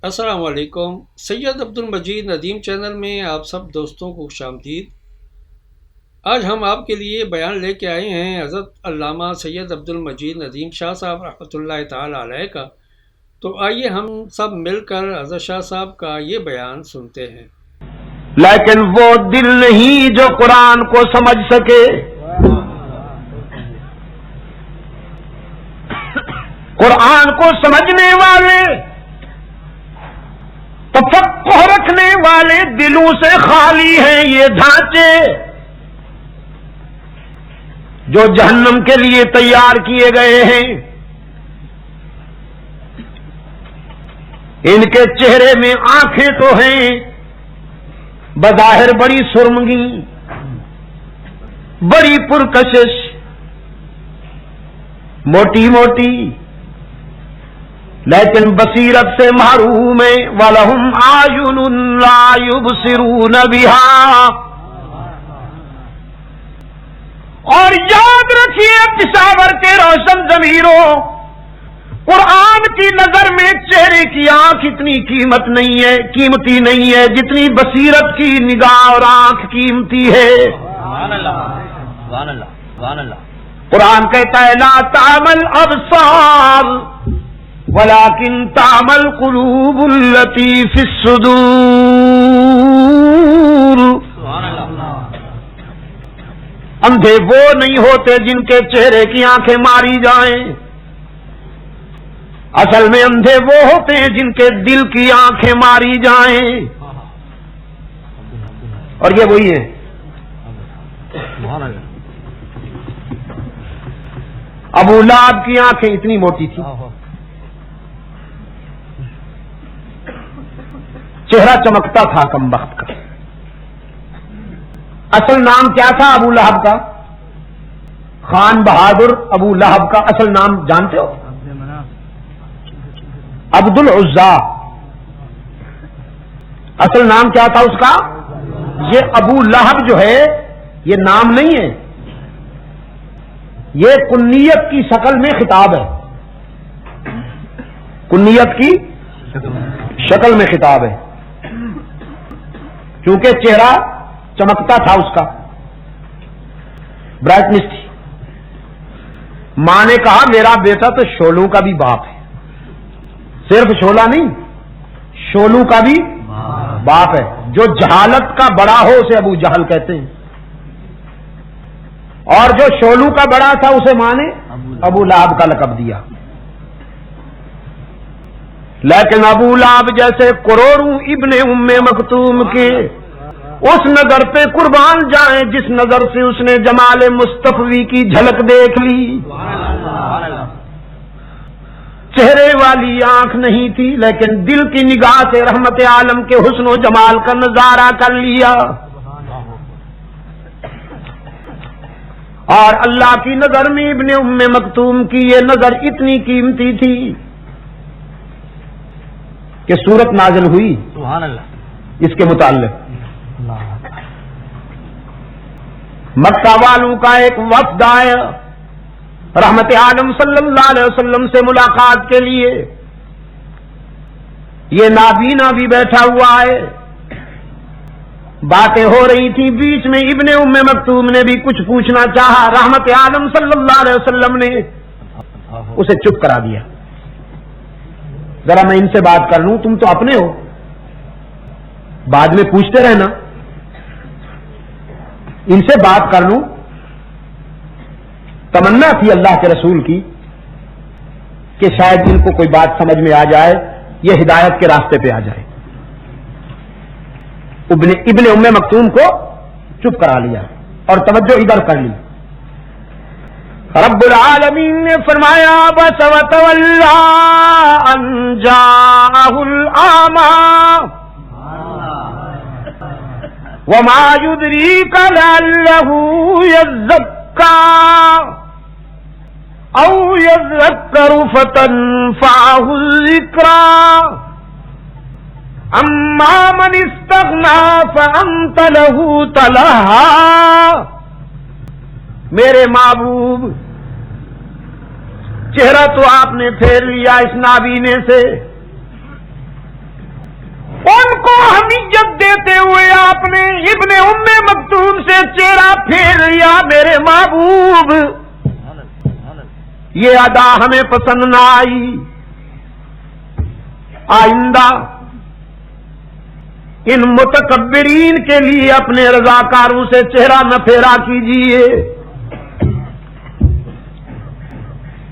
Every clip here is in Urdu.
السلام علیکم۔ سید عبد المجید ندیم چینل میں آپ سب دوستوں کو خوش آمدید۔ آج ہم آپ کے لیے بیان لے کے آئے ہیں حضرت علامہ سید عبد المجید ندیم شاہ صاحب رحمۃ اللہ تعالی علیہ کا۔ تو آئیے ہم سب مل کر حضرت شاہ صاحب کا یہ بیان سنتے ہیں۔ لیکن وہ دل نہیں جو قرآن کو سمجھ سکے، قرآن کو سمجھنے والے، تفقہ رکھنے والے دلوں سے خالی ہیں یہ ڈھانچے جو جہنم کے لیے تیار کیے گئے ہیں۔ ان کے چہرے میں آنکھیں تو ہیں، بظاہر بڑی سرمگی، بڑی پرکشش، موٹی موٹی، لیکن بصیرت سے محروم ہے۔ وَلَهُمْ أَعْيُنٌ لَا يُبْصِرُونَ بِهَا۔ اور یاد رکھیے پشاور کے روشن ضمیروں، قرآن کی نظر میں چہرے کی آنکھ اتنی قیمتی نہیں ہے جتنی بصیرت کی نگاہ اور آنکھ قیمتی ہے۔ سبحان اللہ، سبحان اللہ، سبحان اللہ۔ قرآن کہتا ہے لا تعمل ابصار ولكن تعمل قلوب التي في الصدور۔ سبحان اللہ۔ اندھے وہ نہیں ہوتے جن کے چہرے کی آنکھیں ماری جائیں، اصل میں اندھے وہ ہوتے ہیں جن کے دل کی آنکھیں ماری جائیں، اور یہ وہی ہے۔ سبحان اللہ۔ ابو لہب کی آنکھیں اتنی موٹی تھی، چہرہ چمکتا تھا کمبخت کا۔ اصل نام کیا تھا ابو لہب کا؟ خان بہادر ابو لہب کا اصل نام جانتے ہو؟ عبد العزا۔ اصل نام کیا تھا اس کا؟ یہ ابو لہب جو ہے یہ نام نہیں ہے، یہ کنیت کی شکل میں خطاب ہے، کنیت کی شکل میں خطاب ہے، کیونکہ چہرہ چمکتا تھا اس کا، برائٹنس تھی۔ ماں نے کہا میرا بیٹا تو شولوں کا بھی باپ ہے، صرف شولا نہیں، شولوں کا بھی باپ ہے۔ جو جہالت کا بڑا ہو اسے ابو جہل کہتے ہیں، اور جو شولوں کا بڑا تھا اسے ماں نے ابو لہب کا لقب دیا۔ لیکن ابو لہب جیسے کروڑوں ابن ام مکتوم کے اس نظر پہ قربان جائیں جس نظر سے اس نے جمال مصطفی کی جھلک دیکھ لی۔ چہرے والی آنکھ نہیں تھی لیکن دل کی نگاہ سے رحمت عالم کے حسن و جمال کا نظارہ کر لیا، اور اللہ کی نظر میں ابن ام مکتوم کی یہ نظر اتنی قیمتی تھی کہ سورت نازل ہوئی سبحان اللہ۔ اس کے متعلق۔ مکہ والوں کا ایک وفد آیا رحمت عالم صلی اللہ علیہ وسلم سے ملاقات کے لیے، یہ نابینا بھی بیٹھا ہوا ہے، باتیں ہو رہی تھی، بیچ میں ابن ام مکتوم نے بھی کچھ پوچھنا چاہا، رحمت عالم صلی اللہ علیہ وسلم نے اسے چپ کرا دیا۔ ذرا میں ان سے بات کر لوں، تم تو اپنے ہو، بعد میں پوچھتے رہنا، ان سے بات کر لوں۔ تمنا تھی اللہ کے رسول کی کہ شاید ان کو کوئی بات سمجھ میں آ جائے، یہ ہدایت کے راستے پہ آ جائے۔ ابن ام مکتوم کو چپ کرا لیا اور توجہ ادھر کر لی۔ رب العالمین نے فرمایا بس وتولی ان جاءہ الاعمی وما یدریک لعلہ یزکا او یذکر فتنفعہ الذکری اما من استغنی فانت لہ تلہی۔ میرے محبوب چہرہ تو آپ نے پھیر لیا اس نابینے سے، اپنے ابن ام مکتوم سے چہرہ پھیر لیا میرے محبوب یہ ادا ہمیں پسند نہ آئی، آئندہ ان متکبرین کے لیے اپنے رضاکاروں سے چہرہ نہ پھیرا کیجیے۔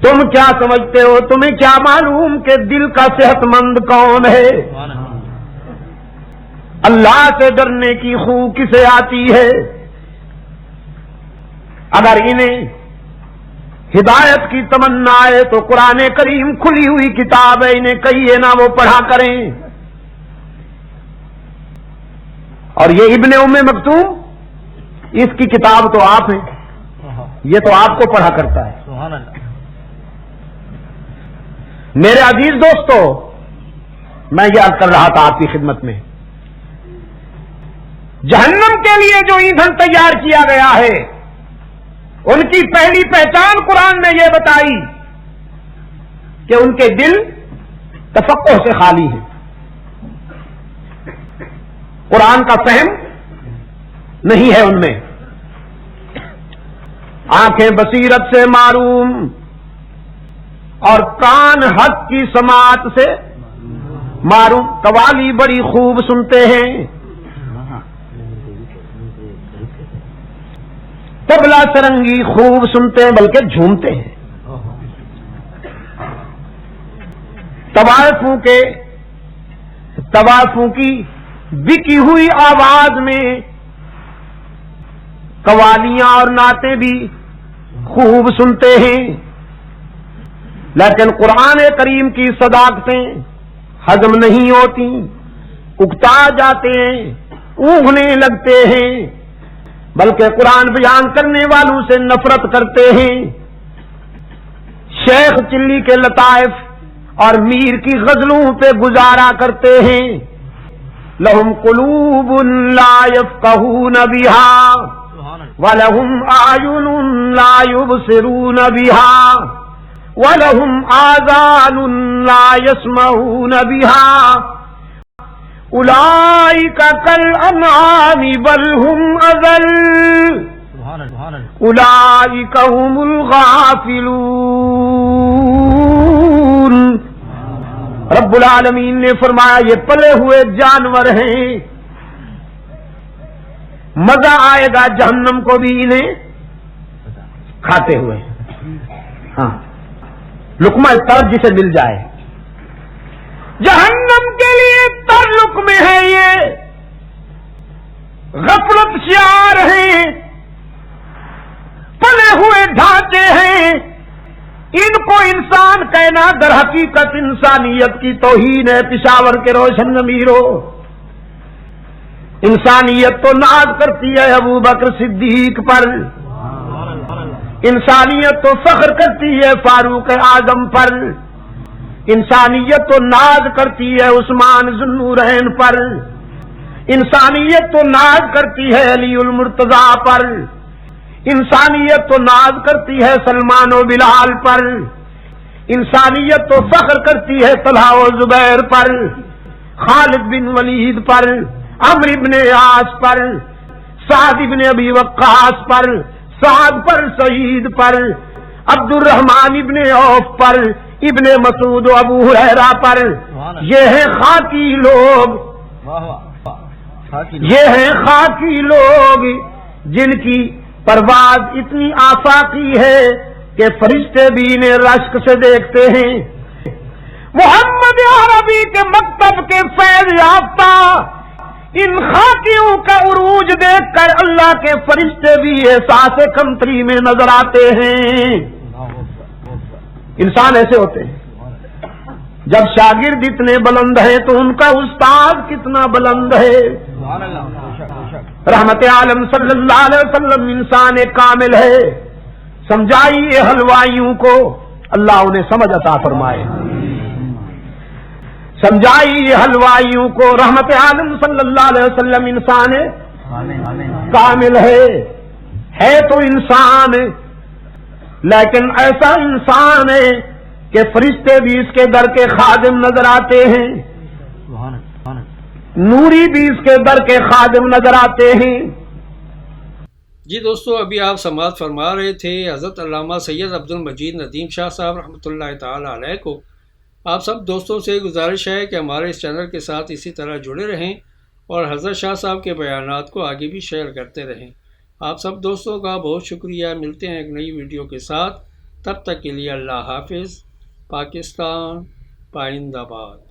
تم کیا سمجھتے ہو، تمہیں کیا معلوم کہ دل کا صحت مند کون ہے؟ اللہ سے ڈرنے کی خو کسے آتی ہے؟ اگر انہیں ہدایت کی تمنا ہے تو قرآن کریم کھلی ہوئی کتاب ہے، انہیں کہیے نہ وہ پڑھا کریں۔ اور یہ ابن ام مکتوم، اس کی کتاب تو آپ ہیں، یہ تو آپ کو پڑھا کرتا ہے۔ سبحان اللہ۔ میرے عزیز دوستو، میں یہ عرض کر رہا تھا آپ کی خدمت میں، جہنم کے لیے جو ایندھن تیار کیا گیا ہے ان کی پہلی پہچان قرآن نے یہ بتائی کہ ان کے دل تفقہ سے خالی ہیں، قرآن کا فہم نہیں ہے ان میں، آنکھیں بصیرت سے معروم اور کان حق کی سماعت سے معروم، قوالی بڑی خوب سنتے ہیں، طبلہ سرنگی خوب سنتے ہیں بلکہ جھومتے ہیں، طوائفوں کی بکی ہوئی آواز میں قوالیاں اور نعتیں بھی خوب سنتے ہیں، لیکن قرآن کریم کی صداقتیں ہضم نہیں ہوتی، اکتا جاتے ہیں، اونگنے لگتے ہیں، بلکہ قرآن بیان کرنے والوں سے نفرت کرتے ہیں، شیخ چلی کے لطائف اور میر کی غزلوں پہ گزارا کرتے ہیں۔ لہم قلوب لا یفقہون بہا وَلَهُمْ أَعْيُنٌ لَا يُبْصِرُونَ بِهَا وَلَهُمْ آذَانٌ لَا يَسْمَعُونَ بِهَا أُولَئِكَ كَالْأَنْعَامِ بَلْ هُمْ أَضَلُّ أُولَئِكَ هُمُ الْغَافِلُونَ۔ رب العالمین نے فرمایا یہ پلے ہوئے جانور ہیں، مزہ آئے گا جہنم کو بھی انہیں کھاتے ہوئے، ہاں لقمہ تر جسے مل جائے، جہنم کے لیے تر لقمے ہیں، یہ غفلت شعار ہیں، پلے ہوئے ڈھانچے ہیں، ان کو انسان کہنا در حقیقت انسانیت کی توہین ہے۔ پشاور کے روشن ضمیروں، انسانیت تو ناز کرتی ہے ابو بکر صدیق پر، انسانیت تو فخر کرتی ہے فاروق اعظم پر، انسانیت تو ناز کرتی ہے عثمان ذو النورین پر، انسانیت تو ناز کرتی ہے علی المرتضیٰ پر، انسانیت تو ناز کرتی ہے سلمان و بلال پر، انسانیت تو فخر کرتی ہے طلحہ و زبیر پر، خالد بن ولید پر، عمرو بن عاص پر، سعد بن ابی وقاص پر، سعد پر، سعید پر، عبد الرحمن ابن عوف پر، ابن مسعود و ابو ہریرہ پر۔ یہ ہیں خاکی لوگ، یہ ہیں خاکی لوگ جن کی پرواز اتنی آفاقی ہے کہ فرشتے بھی انہیں رشک سے دیکھتے ہیں۔ محمد عربی کے مکتب کے فیض یافتہ ان خاکیوں کا عروج دیکھ کر اللہ کے فرشتے بھی احساس کمتری میں نظر آتے ہیں۔ انسان ایسے ہوتے ہیں، جب شاگرد اتنے بلند ہیں تو ان کا استاد کتنا بلند ہے۔ رحمت عالم صلی اللہ علیہ وسلم انسان کامل ہے، سمجھائیے حلوائیوں کو، اللہ انہیں سمجھ عطا فرمائے، سمجھائیے حلوائیوں کو، رحمت عالم صلی اللہ علیہ وسلم انسان کامل ہے تو انسان، لیکن ایسا انسان ہے کہ فرشتے بھی اس کے در کے خادم نظر آتے ہیں۔ نوری بھی اس کے در کے خادم نظر آتے ہیں۔ جی دوستو، ابھی آپ سماعت فرما رہے تھے حضرت علامہ سید عبد المجید ندیم شاہ صاحب رحمۃ اللہ تعالی علیہ کو۔ آپ سب دوستوں سے گزارش ہے کہ ہمارے اس چینل کے ساتھ اسی طرح جڑے رہیں اور حضرت شاہ صاحب کے بیانات کو آگے بھی شیئر کرتے رہیں۔ آپ سب دوستوں کا بہت شکریہ۔ ملتے ہیں ایک نئی ویڈیو کے ساتھ، تب تک کے لیے اللہ حافظ۔ پاکستان پائندہ باد۔